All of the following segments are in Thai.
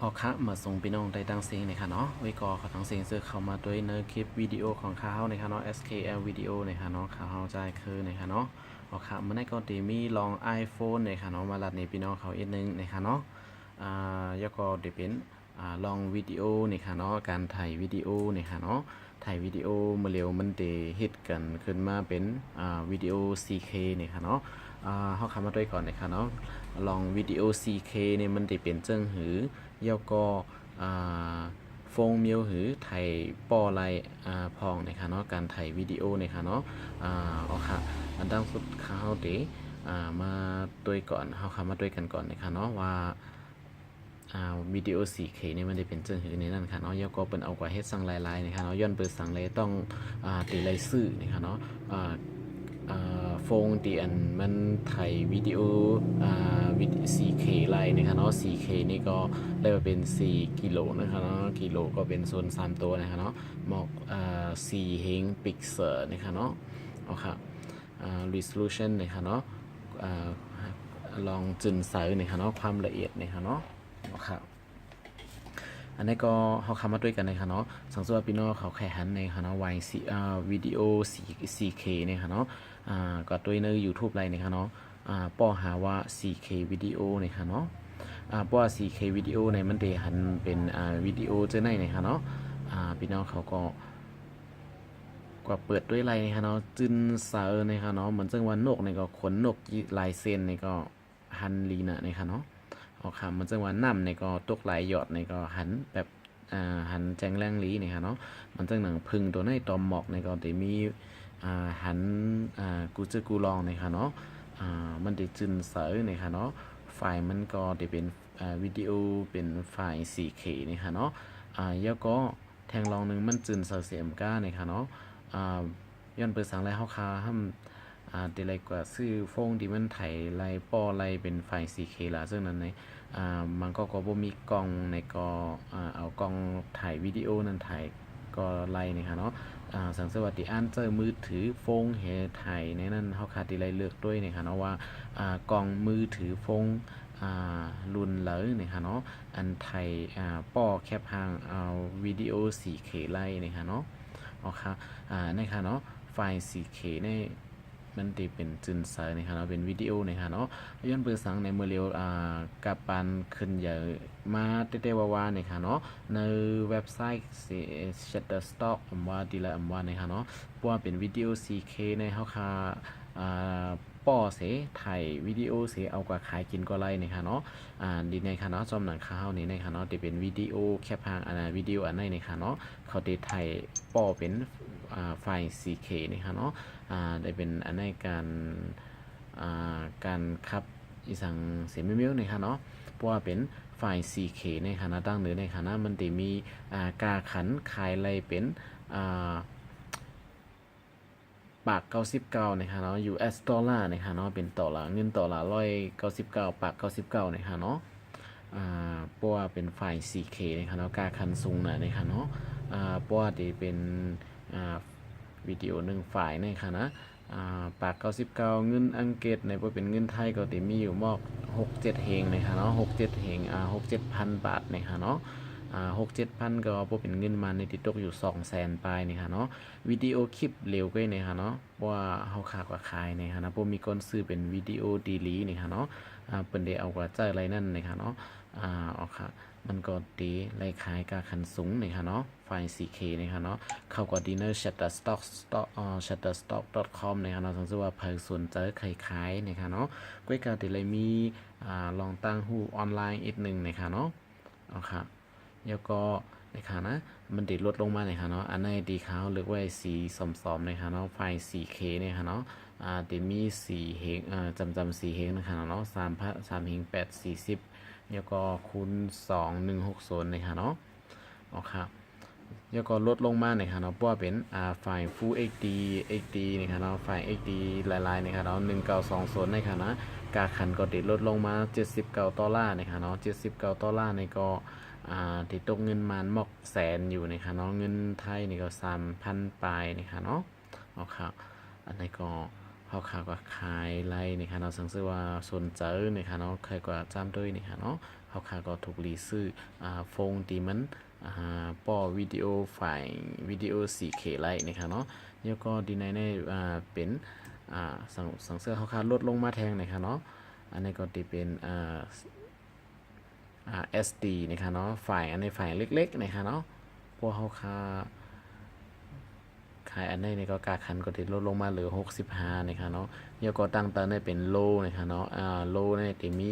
อคะมาส่งพี่น้องได้ตั้งเสียงนะคะเนาะไว้ก่อขอตั้งเสียงซื้อเข้ามาด้วยในคลิปวิดีโอของเขานะคะเนาะ SKL วิดีโอนะคะเนาะเขาใจคือนะคะเนาะออคะมันได้ก็ตีมีลอง iPhone นะคะเนาะมาลัดในพี่น้องเขาอีกนึงนะคะเนาะแล้วก็เดี๋ยวเป็นลองวิดีโอนะคะเนาะการถ่ายวิดีโอนะคะเนาะถ่ายวิดีโอมาเร็วมันเดฮิตกันขึ้นมาเป็นวิดีโอ 4K นะคะเนาะเขาคำมาด้วยก่อนนะคะเนาะลองวิดีโอ 4K เนี่ยมันจะเป็นเจิ้งหือแล้วก็ฟงเมียวหือไทยป้อไลพองนะคะเนาะการถ่ายวิดีโอนะคะเนาะเอาค่ะอันดังสุดเขาเดมาด้วยก่อนเขาคำมาด้วยกันก่อนนะคะเนาะว่าวิดีโอ 4K เนี่ยมันจะเป็นเจิ้งหือในนั้นค่ะเนาะแล้วก็เป็นเอากว่าเฮ็ดสั่งลายๆนะคะเนาะย้อนเปิดสั่งเลยต้องตีไลซื้อนะคะเนาะโฟงตีอันมันถ่ายวิดีโอ4K ไลน์นะคะเนาะ 4K นี่ก็ได้มาเป็น4กิโลนะคะเนาะกิโลก็เป็นโซน3ตัวนะคะเนาะหมอก4เฮงพิกเซลนะคะเนาะเอาค่ะresolution นะคะเนาะลองจุนเสรินะคะเนาะความละเอียดนะคะเนาะเอาค่ะอันนี้ก็เขาคำมาด้วยกันนะคะเนาะสังสวพี่น้องเขาแข่งขันในค่ะเนาะวายวิดีโอ 4K นะคะเนาะก็ด้วยใน YouTube ไรนะคะเนาะป้อหาว่า 4K วิดีโอนะคะเนาะป้อ 4K วิดีโอในมันเดหันเป็นวิดีโอเจอในนะคะเนาะพี่น้องเขาก็เปิดด้วยไรนะคะเนาะจึนเซอร์นะคะเนาะเหมือนจังวันนกในก็ขนนกลายเส้นในก็ฮันลีนะนะคะเนาะเอาคำมันจังวันน้ำในก็ตกหลายหยอดในก็หันแบบหันแจงแรงลีนะคะเนาะมันจังหนังพึ่งตัวในตอมหมอกในก็จะมีหันกูเจอกูลองนะคะเนาะมันได้จึนเสอนะคะเนาะไฟล์มันก็จะเป็นวิดีโอเป็นไฟล์ 4K นะคะเนาะแล้วก็แทงลองหนึ่งมันจึนเสอเสียมก้านะคะเนาะย้อนเปิดสังไรเฮาคาห้ำเดลัยกว่าซื้อโฟงที่มันไถไลป้อไลเป็นไฟ 4K ละซึ่งนั้นในมันก็บ่มีกล้องในก็เอากล้องถ่ายวิดีโอนั้นถ่ายก็ไลนะคะเนาะสังสวัสดิอันเจอมือถือโฟงเฮถ่ายในนั้นเฮาคาดีไลเลือกด้วยนะคะเนาะว่ากล้องมือถือโฟงรุ่นเลยนะคะเนาะอันไทยป้อแคปห่างเอาวิดีโอ 4K ไลนะคะเนาะอ๋อค่ะนะคะเนาะไฟล์ 4K เนี่ยมันจะเป็นจึนเซอร์นะคะเนาะเป็นวิดีโอนะคะเนาะย้อนเปิดสังในเมื่อเร็วกับปันขึ้นใหญ่มาเตๆว่าๆนะคะเนาะในเว็บไซต์ Shutterstock ว่าดีละว่านะคะเนาะเพราะว่าเป็นวิดีโอ 4K ในเฮาค่ะป้อเสถ่ายวิดีโอเสเอากว่าขายกินก็ไล่นะคะเนาะดีในค่ะเนาะจอมหนังข้าวนี่นะคะเนาะจะเป็นวิดีโอแคปห่างวิดีโออันไหนนะคะเนาะเขาได้ถ่ายป้อเป็นไฟล์ 4K นะคะเนาะได้เป็นอันในการคับอีสังเสียงมิวๆนะคะเนาะเพราะว่าเป็นไฟล์ 4K ในคณะตั้งหรือในคณะมันจะมีกาขันขายอะไรเป็นปาก99นะคะเนาะ US ดอลลาร์นะคะเนาะเป็นต่อละเงินต่อละ199ปาก99นะคะเนาะเพราะว่าเป็นไฟล์ 4K นะคะเนาะกาคันสูงนะคะเนาะเพราะว่าจะเป็นวิดีโอ1ไฟล์นะคะนะปาก99เงินอังกฤษในพอเป็นเงินไทยก็จะมีอยู่มอก6-7เฮงนะคะเนาะ6-7เฮง6-7 พันบาทนะคะเนาะ6-7 พันก็พอเป็นเงินมาในติดตกอยู่200,000ปลายนะคะเนาะวิดีโอคลิปเร็วก็นะคะเนาะว่าเฮาขากว่าขายนะคะนะพอมีคนซื้อเป็นวิดีโอดีลีนะคะเนาะเปิ้นได้เอากว่าใจอะไรนั่นนะคะเนาะเอาค่ะมันก็ดีไล่ขายกาคันสูงนะคะเนาะไฟล์ 4K นะคะเนาะเข้ากับ dinner shutterstock.com นะคะเนาะสังเกตว่าเพิ่นสนใจใครขายนะคะเนาะก้วยกาติเลยมีลองตั้งหูออนไลน์อีกหนึ่งนะคะเนาะเอาค่ะแล้วก็นะคะนะมันติดลดลงมานะคะเนาะอันไหนดีขาวหรือว่าสีสมๆนะคะเนาะไฟล์ 4K นะคะเนาะติดมี4เฮงจำ4เฮงนะคะเนาะ3เฮง8 40แล้วก็คูณ2160นะคะเนาะอ๋อครับแล้วก็ลดลงมานะคะเนาะเพราะว่าเป็นไฟล์ Full HD นะคะเนาะไฟล์ HD ลายๆนะคะเนาะ1920นะคะนะกาขันก็ติดลดลงมา$79นะคะเนาะ$79ในก็ติดตกเงินมันหมอกแสนอยู่นะคะเนาะเงินไทยนี่ก็3,000ปลายนะคะเนาะอ๋อครับอันนี้ก็เฮ เขาขาก็ขายไรนะคะเนาะสังเกตว่าสนใจนะคะเนาะใครก็จำด้วยนะคะเนาะเขาขาก็ถูกรีซื้อฟงตีมันป้อวิดีโอไฟล์วิดีโอ 4K ไรนะคะเนาะแล้วก็ดีในเป็นสังเกตเขาขาลดลงมาแทงนะคะเนาะอันนี้ก็ตีเป็นSD นะคะเนาะไฟล์อันนี้ไฟล์เล็กๆนะคะเนาะพวกเขาขายอันนี้ก็กาคันก็ติดลดลงมาเหลือ65นะคะเนาะแล้วก็ตั้งได้เป็นโลนะคะเนาะโลนี่จะมี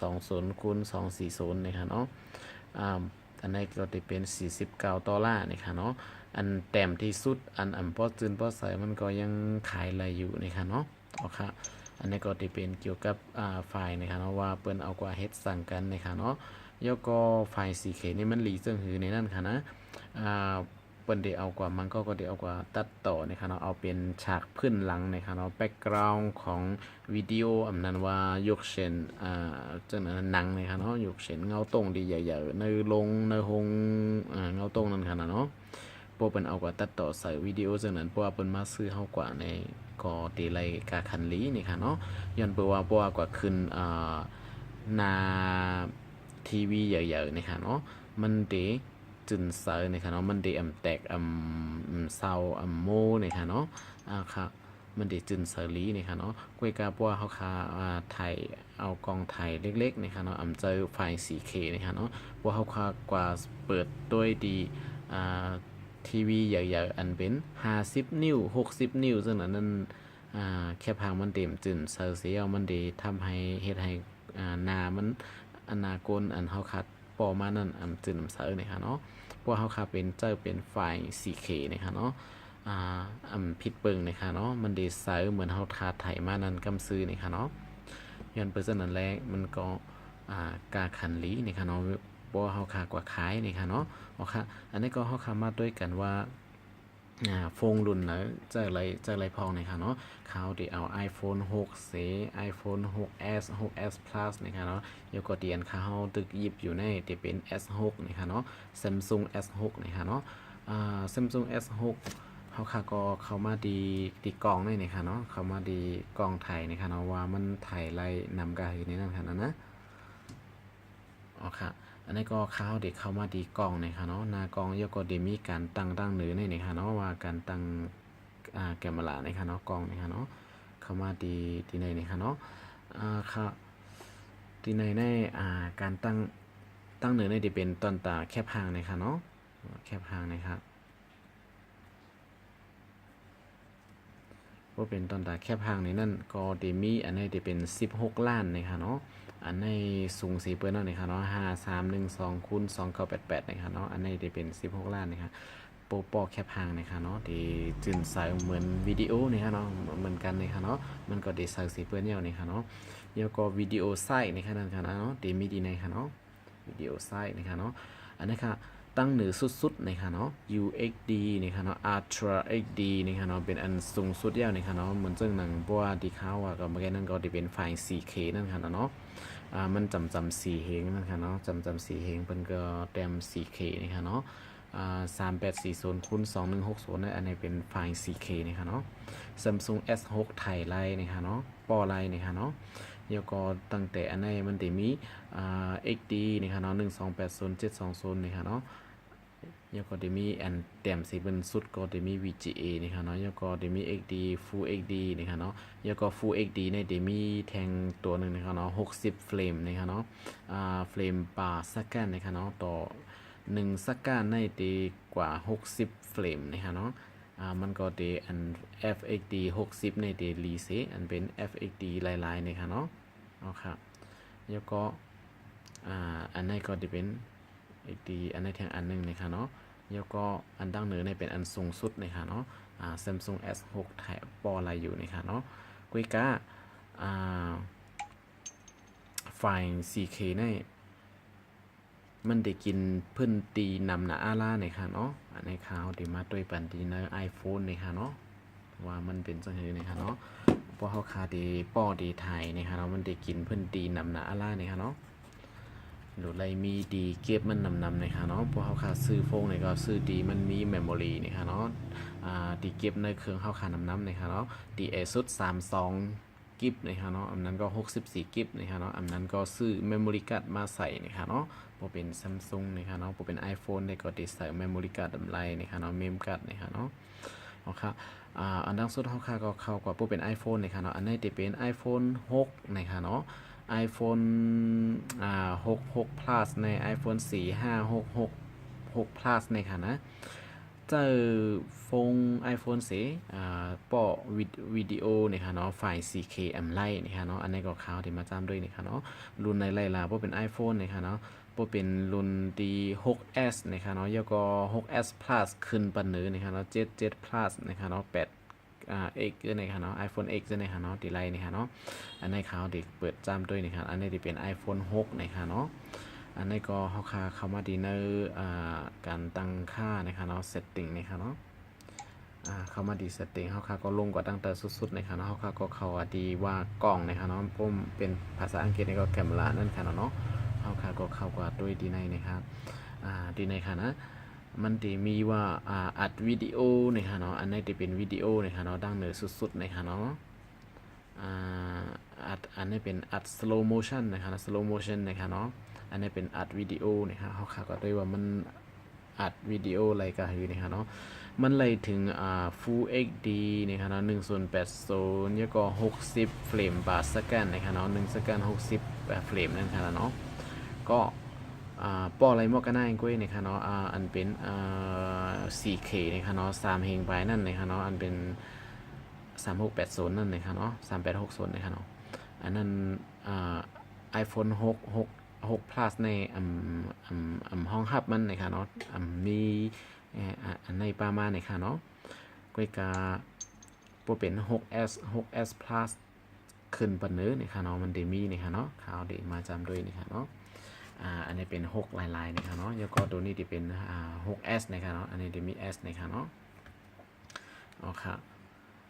420คูณ240นะคะเนาะอันนี้ก็จะเป็น$49นะคะเนาะอันแต้มที่สุดอันพอจืนพอใส่มันก็ยังขายอะไรอยู่นะคะเนาะโอเคอันนี้ก็จะเป็นเกี่ยวกับไฟล์นะคะเนาะว่าเปิ้นเอากว่าเฮ็ดสั่งกันนะคะเนาะแล้วก็ไฟล์ 4K นี่มันหลีซึ่งหือในนั้นค่ะนะเปิ้นได้เอากว่ามันก็ได้เอากว่าตัดต่อนะคะเนาะเอาเป็นฉากพื้นหลังนะคะเนาะแบ็คกราวด์ของวิดีโออันนั้นว่ายกเช่นจังนั้นหนังนะคะเนาะยกเช่นเงาตรงดีใหญ่ๆในลงในหงเงาตรงนั่นค่ะเนาะพวกเปิ้นเอากว่าตัดต่อใส่วิดีโอจังนั้นเพราะว่าเปิ้นมาซื้อเฮากว่าในก็ตีไลกาคันลีนี่ค่ะเนาะย้อนเปิ้นว่าเพราะว่ากว่าขึ้นหน้าทีวีใหญ่ๆนะคะเนาะมันเดจุนเซอร์นะคะเนาะมันเดแตกเซาโมนะคะเนาะค่ะมันเดจุนเซอร์ลีนะคะเนาะกวยกาปัวเฮาคาถ่ายเอากล้องถ่ายเล็กๆนะคะเนาะเจอไฟล์ 4K นะคะเนาะปัวเฮาคากว่าเปิดด้วยดีทีวีใหญ่ๆอันเป็น50นิ้ว60นิ้วซึ่งนั้นแค่พังมันเต็มจุนเซอร์เสียมันเดทำให้เฮ็ดให้หน้ามันอนาคตเฮาคัดปอมานั่นจืนเซอร์นะคะเนาะพวกเขาค่ะเป็นเป็นไฟล์ 4K นะคะเนาะผิดเปิงนะคะเนาะมันดีไซน์เหมือนเขาทาไถมานั่นกำซื้อนะคะเนาะยันเปอร์เซ็นต์นั้นแรกมันก็กาคันลีนะคะเนาะเพราะเขาค่ะกว่าขายนะคะเนาะโอเคอันนี้ก็เขาค่ะมาด้วยกันว่าโฟงรุ่นนะจะอะไรพองนะคะเนาะเขาได้เอา iPhone 6 เส iPhone 6s 6s plus นะคะเนาะยกกเตียนเขาตึกยิบอยู่ในที่เป็น S6 นะคะเนาะ Samsung S6 นะคะเนาะSamsung S6 เขาค่ะก็เข้ามาดีกล่องได้นะคะเนาะเข้ามาดีกล่องไทยนะคะเนาะว่ามันไทยไรนำกาอยู่ในนั้นค่ะนะอ๋อค่ะอันนี้ก็เข้าเด็กเข้ามาดีกล่องนะคะเนาะหน้ากล่องยกก็ได้มีการตั้งเนื้อในนะคะเนาะว่าการตั้งแกมรานะคะเนาะกล่องนะคะเนาะเข้ามาดีในนะคะเนาะค่ะดีในการตั้งเนื้อในจะเป็นตอนตาแคบห่างนะคะเนาะแคบห่างนะครับว่าเป็นตอนตาแคบห่างในนั่นก็จะมีอันนี้จะเป็น16ล้านนะคะเนาะอันในสูงสีเปิ้นเนาะนะคะเนาะ5312คูณ2988นะคะเนาะอันนี้จะเป็น16ล้านนะคะโปรปอแคปห่างนะคะเนาะที่จืนสายเหมือนวิดีโอนะคะเนาะเหมือนกันนะคะเนาะมันก็ได้สักสีเปิ้นเนี่ยนะคะเนาะแล้วก็วิดีโอไซส์นะคะนั่นค่ะเนาะที่มีดีนะคะเนาะวิดีโอไซส์นะคะเนาะอันนี้ค่ะตั้งเหนือสุดๆนะคะเนาะ UHD นะคะเนาะ Ultra HD นะคะเนาะเป็นอันสูงสุดแล้วนะคะเนาะเหมือนซึ่งหนังบัวดีข้าวก็เมื่อกี้นั่นก็จะเป็นไฟล์ 4K นั่นค่ะเนาะมันจำ4เฮงนะคะเนาะจำ4เฮงเป็นก็แต้ม 4K นะคะเนาะ3840คูณ2160นั่นอันนี้เป็นไฟล์ 4K นะคะเนาะ Samsung S6 ไทยไลน์นะคะเนาะปอไลน์นะคะเนาะแล้วก็ตั้งแต่อันนี้มันจะมีXD นะคะเนาะ1280720นะคะเนาะแล้วก็จะมีอันแต้มสีเป็นสุดก็จะมี VGA นะคะเนาะแล้วก็จะมี XD Full XD นะคะเนาะแล้วก็ Full XD เนี่ยจะมีแทงตัวหนึ่งนะคะเนาะ60เฟรมนะคะเนาะเฟรมป่าสักกันนะคะเนาะต่อ1สักกันในดีกว่า60เฟรมนะคะเนาะมันก็จะอัน FXD 60ในดีรีเซอันเป็น FXD ลายๆนะคะเนาะเอาค่ะแล้วก็อันนี้ก็จะเป็นXD อันนี้แทงอันนึงนะคะเนาะแล้วก็อันดังเหนือในเป็นอันสูงสุดนะคะเนาะSamsung S6 ไทยปออะไรอยู่นะคะเนาะกุยกาไฟล์ 4K เนี่ยมันได้กินเพิ่นตีนำหนาอาล่าในค่ะเนาะในข่าวที่มาด้วยปันตีใน iPhone ในค่ะเนาะว่ามันเป็นจังหือในค่ะเนาะเพราะเขาคาดีป้อดีไทยในค่ะเนาะมันได้กินเพิ่นตีนำหนาอาล่าในค่ะเนาะ หรือไรมีดีเก็บมันนำนะคะเนาะพวกเขาขาซื้อโฟงเนี่ยก็ซื้อดีมันมีเมมโมรีนะคะเนาะดีเก็บในเครื่องเขาขานำนะคะเนาะดีเอซุด32กิบนะคะเนาะอันนั้นก็64กิบนะคะเนาะอันนั้นก็ซื้อเมมโมรีการ์ดมาใส่นะคะเนาะพอเป็น Samsung นะคะเนาะพอเป็น iPhone เนี่ยก็ติดใส่เมมโมรีการ์ดดำไรนะคะเนาะเมมการ์ดนะคะเนาะเอาค่ะอันดังสุดเขาค่ะก็เข้ากว่าพวกเป็น iPhone นะคะเนาะอันนี้จะเป็น iPhone 6นะคะเนาะ iPhone 6 plus ใน iPhone 4 5 6 6 6 plus ในค่ะนะเจอฟง iPhone เสปอวิดีโอนะคะเนาะไฟล์ 4K แอมไลนะคะเนาะอันนี้ก็ข่าวที่มาจำด้วยนะคะเนาะรุ่นในไล่ลาเพราะเป็น iPhone นะคะเนาะเพราะเป็นรุ่นดี 6s นะคะเนาะแล้วก็ 6s plus ขึ้นปันเนื้อนะคะเนาะ7 plus นะคะเนาะ8X ด้วยนะคะเนาะ iPhone X ด้วยนะคะเนาะดีไลน์นะคะเนาะอันนี้เขาเด็กเปิดจำด้วยนะคะอันนี้จะเป็น iPhone 6นะคะเนาะอันนี้ก็เขาเข้ามาดีในการตั้งค่านะคะเนาะ setting นะคะเนาะเข้ามาดี setting เขาก็ลงกว่าตั้งแต่สุดๆนะคะเนาะเขาก็เข้าดีว่ากล้องนะคะเนาะผมเป็นภาษาอังกฤษนี่ก็แคมรานั่นค่ะเนาะเขาก็เข้ากว่าด้วยดีในนะครับดีในค่ะนะมันจะมีว่าอัดวิดีโอนะคะเนาะอันนี้จะเป็นวิดีโอนะคะเนาะดังเหนือสุดๆนะคะเนาะอันนี้เป็นอัด slow motion นะคะ slow motion นะคะเนาะอันนี้เป็นอัดวิดีโอนะคะเขาก็ด้วยว่ามันอัดวิดีโออะไรกันอยู่นะคะเนาะมันเลยถึงFull HD นะคะเนาะ1080แล้วก็60เฟรมต่อสักนะคะเนาะ1 second 60เฟรมนั่นค่ะเนาะก็ปออะไรมอกกันได้ก้อยนะคะเนาะอันเป็น4K นะคะเนาะ3เฮงไปนั่นนะคะเนาะอันเป็น3680นั่นนะคะเนาะ3860นะคะเนาะอันนั้นiPhone 6 plus ในห้องฮับมันนะคะเนาะมีอันในประมาณนะคะเนาะก้อยกาพวกเป็น 6s plus ขึ้นปันเนื้อนะคะเนาะมันเดมีนะคะเนาะข่าวเดมาจำด้วยนะคะเนาะอันนี้เป็น6ลายๆนะคะเนาะแล้วก็ตัวนี้ที่เป็น6s นะคะเนาะอันนี้จะมี s นะคะเนาะเอาค่ะ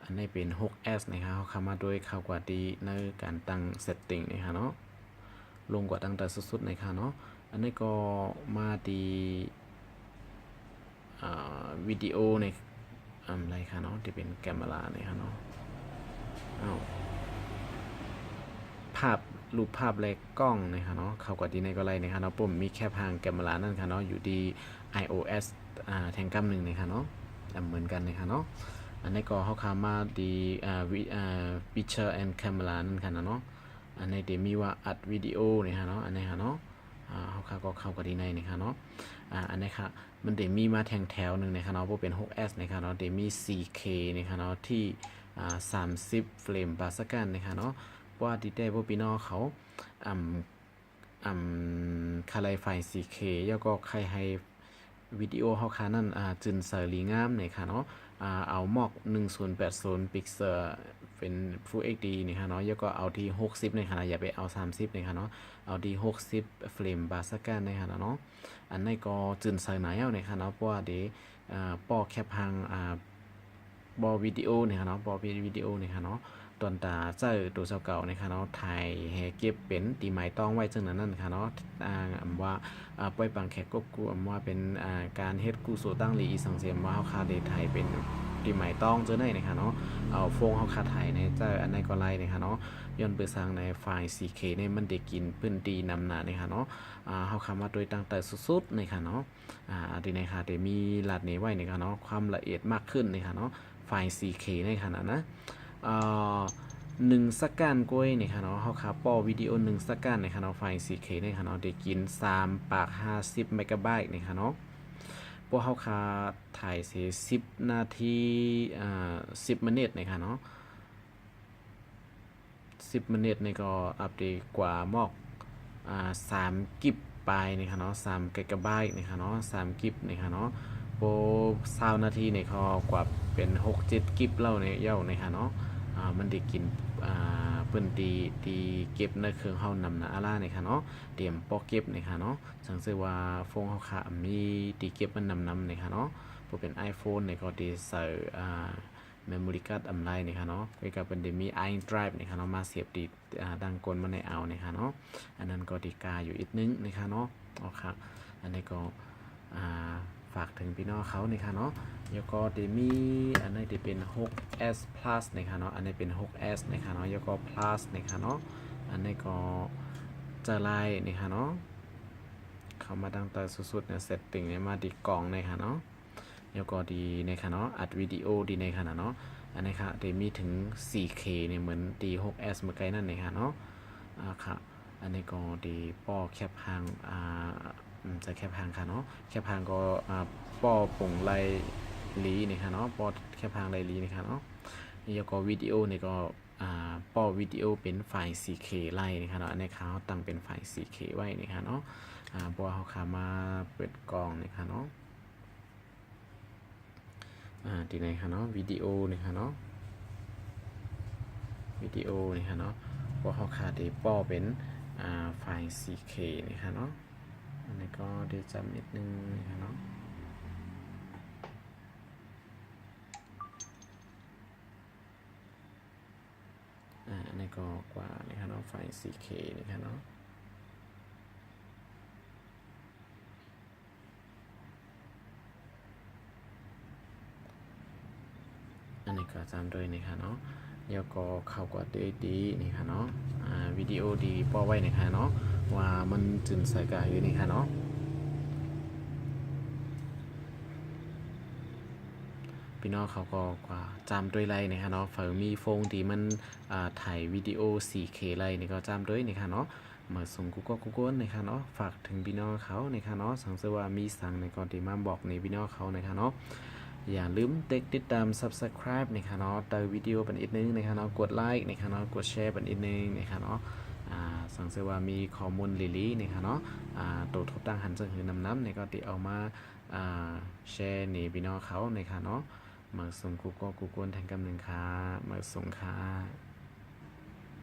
อันนี้เป็น 6s นะคะเขาเข้ามาด้วยเข้ากว่าดีในการตั้ง setting นะคะเนาะลงกว่าตั้งแต่สุดๆนะคะเนาะอันนี้ก็มาดีวิดีโอในอะไรคะเนาะที่เป็นแคมรานะคะเนาะภาพรูปภาพและกล้องนะคะเนาะเข้ากว่าดีในก็ไรนะคะเนาะผมมีแค่พางแคมรานั่นค่ะเนาะอยู่ดี iOS แทงกัมหนึ่งนะคะเนาะเหมือนกันนะคะเนาะอันนี้ก็เขาขามาดีpicture and camera นั่นค่ะเนาะอันนี้เดี๋ยวมีว่าอัดวิดีโอนะคะเนาะอันนี้ค่ะเนาะเขาขาก็เข้ากว่าดีในนะคะเนาะอันนี้ค่ะมันเดี๋ยวมีมาแถวหนึ่งนะคะเนาะพวกเป็น 6s นะคะเนาะเดี๋ยวมี 4K นะคะเนาะที่30เฟรมต่อสักนะคะเนาะว่าดีได้พวกพี่น้องเขาคาไลไฟ 4K แล้วก็ใครให้วิดีโอเขาคานั่นจึนเสรีงามเนี่ยค่ะเนาะเอาหมอก1080พิกเซลเป็น Full HD นี่ค่ะเนาะแล้วก็เอาที่60เนี่ยค่ะอย่าไปเอา30เนี่ยค่ะเนาะเอาที่60เฟรมต่อสักเนี่ยค่ะเนาะอันนี้ก็จึนเสรีเอาเนี่ยค่ะเนาะเพราะว่าเดี๋ยวป้อแคปพังบอวิดีโอเนี่ยค่ะเนาะบอวิดีโอเนี่ยค่ะเนาะตอนตาเจอตัวเก่านะคะเนาะถ่ายแฮเก็บเป็นตีไม้ต้องไว้จังนั้นนั่นค่ะเนาะว่าปล่อยปังแขกก็กูว่าเป็นการเฮ็ดกูโซตั้งหลีสังเสียมว่าเฮาคาเดถ่ายเป็นตีไม้ต้องเจอได้นะคะเนาะเอาโฟงเฮาคาถ่ายในเจออันไหนก็ไล่นะคะเนาะย้อนไปสร้างในไฟล์ 4K เนี่ยมันได้กินพื้นที่นำหน้านะคะเนาะเฮาคามาโดยตั้งแต่สุดๆนะคะเนาะดีนะคะได้มีลัดนี้ไว้นะคะเนาะความละเอียดมากขึ้นนะคะเนาะไฟล์ 4K ในขนาดนะ1 สักการกล้วยนี่ค่ะเนาะเขาขาปอวิดีโอ1 สักการนี่ค่ะเนาะไฟล์ 4K นี่ค่ะเนาะได้กิน3 ปาก 50 เมกะไบต์นี่ค่ะเนาะพวกเขาขาถ่ายเสีย10 นาที10 มินิทนี่ค่ะเนาะ10 มินิทนี่ก็อัปเดตกว่ามอก3 กิบไปนี่ค่ะเนาะ3 กิกะไบต์นี่ค่ะเนาะ3 กิบนี่ค่ะเนาะโปร20 นาทีนี่เขากว่าเป็น 6-7 กิบเล่าในเย้านี่ค่ะเนาะมันได้กินเปิ้นตีเก็บในเครื่องเฮานำนะอาล่านี่ค่ะเนาะเตรียมปอกเก็บนี่ค่ะเนาะสังเกตว่าโฟนเฮาค่ะมีตีเก็บมันนำนี่ค่ะเนาะบ่เป็น iPhone นี่ก็ดีใส่ memory card อำไลนะคะเนาะไว้กับเป็นมี iDrive นะคะเนาะมาเสียบดีดังกลมาในเอานะคะเนาะอันนั้นก็ดีกาอยู่อีกนึงนะคะเนาะอ๋อครับอันนี้ก็ฝากถึงพี่น้องเขานะคะเนาะแล้วก็จะมีอันนี้จะเป็น 6S Plus นะคะเนาะอันนี้เป็น 6S นะคะเนาะแล้วก็ Plus นะคะเนาะอันนี้ก็จะไล่นะคะเนาะเข้ามาตั้งแต่สุดๆเนี่ยเซตติ้งเนี่ยมาดีกล่องนะคะเนาะแล้วก็ดีนะคะเนาะอัดวิดีโอดีในขณะเนาะอันนี้ค่ะจะมีถึง 4K เนี่ยเหมือนดี 6S เมื่อกี้นั่นนะคะเนาะค่ะอันนี้ก็ดีป้อแคบหางจะแคบหางค่ะเนาะแคบหางก็ป้อปุ่งไลลีนะคะเนาะป้อแคบหางไลลีนะคะเนาะแล้วก็วิดีโอเนี่ยก็ป้อวิดีโอเป็นไฟล์ 4K ไล่นะคะเนาะอันนี้เขาตั้งเป็นไฟล์ 4K ไว้นะคะเนาะบัวเขาขามาเปิดกล่องนะคะเนาะดีไหนคะเนาะวิดีโอนะคะเนาะวิดีโอนะคะเนาะบัวเขาขาดีป้อเป็นไฟล์ 4K นะคะเนาะอันนี้ก็เดี๋ยวจำนิดนึงนะคะเนาะอันนี้ก็กว่านะคะเนาะไฟล์ 4K นะคะเนาะอันนี้ก็จำด้วยนะคะเนาะแล้วก็เข้าก็ดีนะคะเนาะวิดีโอดีป้อไว้นะคะเนาะว่ามันจึงใส่กาอยู่นะคะเนาะพี่น้องเขาก็กว่าจำด้วยไรนะคะเนาะฝ่ายมีโฟงที่มันถ่ายวิดีโอ 4K ไรนี่ก็จำด้วยนะคะเนาะมาส่งGoogleนะคะเนาะฝากถึงพี่น้องเขานะคะเนาะสังเกตว่ามีสั่งในก่อนที่มาบอกในพี่น้องเขานะคะเนาะอย่าลืมติดตาม subscribe นะคะเนาะเตอวิดีโอเป็นอีกนึงนะคะเนาะกดไลค์นะคะเนาะกดแชร์เป็นอีกนึงนะคะเนาะสังเกตว่ามีข้อมูลลีนะคะเนาะตัวทบตั้งหันซึ่งคือนำในก็ติเอามาแชร์ในพี่น้องเขานะคะเนาะมาส่งGoogleแทนกำหนึ่งค่ะมาส่งค่ะ